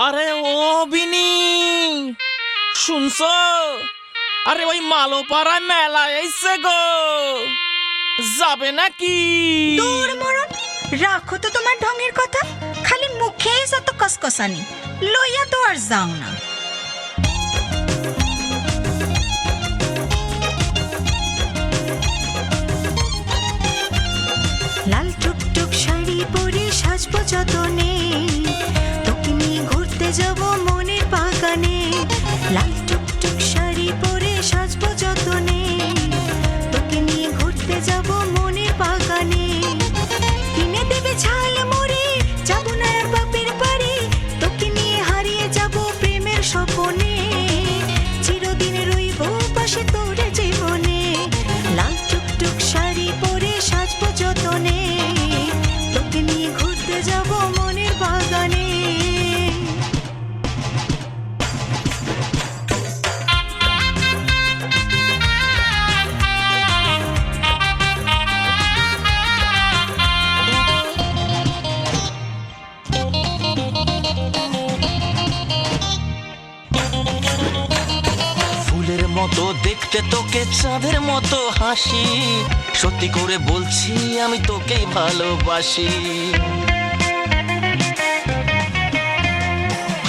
আরে ও বিনি, শুনছো? আরে ওই মালোপাড়ায় মেলা এসছে গো, যাবে নাকি? দূর মরণ, রাখো তো তোমার ঢঙের কথা। খালি মুখেই যত কসকসানি, লইয়া তো আর যাও না। লাল টুকটুক শাড়ি পরে সাজবো যতনে, তোকে নিয়ে ঘুরতে যাব মনের বাগানে। লাল টুকটুক শাড়ি পরে সাজবো যতনে, তোকে নিয়ে ঘুরতে যাব মনের বাগানে। কিনে দেবে ঝাল মুড়ি, যাব না আর বাপের বাড়ি, তোকে নিয়ে হারিয়ে যাব প্রেমের স্বপনে। চিরদিন রইব পাশে তোর জীবনে। লাল টুকটুক শাড়ি পরে সাজবো যতনে, তোকে নিয়ে ঘুরতে যাব মনের বাগানে। ফুলের মতো দেখতে তোকে, চাঁদের মতো হাসি, সত্যি করে বলছি আমি তোকেই ভালোবাসি।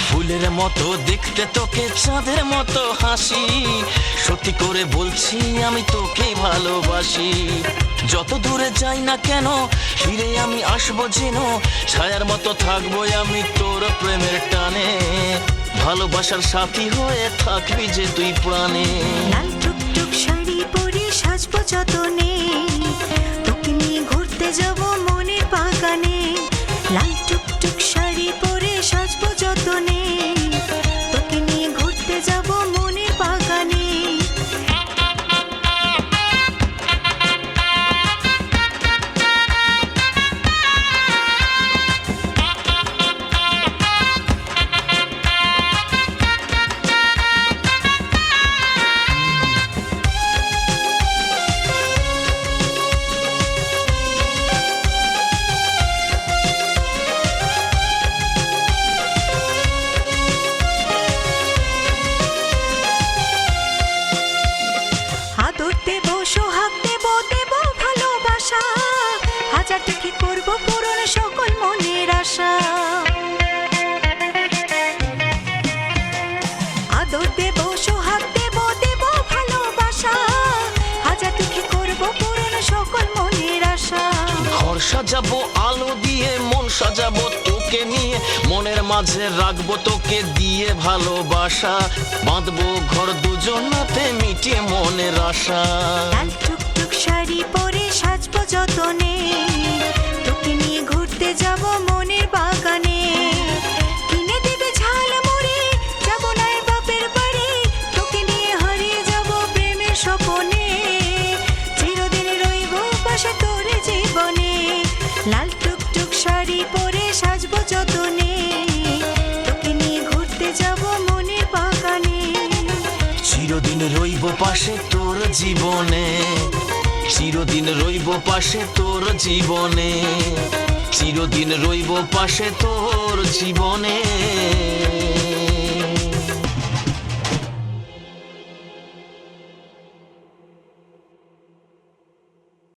ফুলের মতো দেখতে তোকে, চাঁদের মতো হাসি, সত্যি করে বলছি আমি তোকেই ভালোবাসি। যত দূরে যাই না কেন, ফিরে আমি আসবো যেন, ছায়ার মতো থাকবো আমি তোর প্রেমের টানে। ভালোবাসার সাথী হয়ে থাকবি যে তুই প্রাণে। লাল টুকটুক শাড়ি পরে সাজবো যতনে, তোকে নিয়ে ঘুরতে যাব মনের বাগানে। লাল টুকটুক শাড়ি পরে সাজবো যতনে, তোকে নিয়ে ঘুরতে যাব মনের বাগানে। আদর দেব, সোহাগ দেব, দেব ভালোবাসা, হাজার থেকে করব পূরণ সকল মনের আশা। আদর দেব, সোহাগ দেব, দেব ভালোবাসা, হাজার থেকে করব পূরণ সকল মনের আশা। ঘর সাজাবো আলো দিয়ে, মন সাজাবো তোকে নিয়ে, মনের মাঝে রাখবো তোকে দিয়ে ভালোবাসা। বাঁধবো ঘর দুজনাতে, মিটিয়ে মনের আশা। লাল টুকটুক শাড়ি পরে সাজবো যতনে, তোকে নিয়ে ঘুরতে যাব মনের বাগানে। কিনে দেবে ঝাল মুড়ি, যাব না আর বাপের বাড়ি, তোকে নিয়ে হারিয়ে যাব প্রেমের স্বপনে। চিরদিন রইব পাশে তোর জীবনে। লাল টুকটুক শাড়ি পরে সাজবো যতনে, তোকে নিয়ে ঘুরতে যাব মনের বাগানে। চিরদিন রইব পাশে তোর জীবনে, চিরদিন রইব পাশে তোর জীবনে, চিরদিন রইব পাশে তোর জীবনে।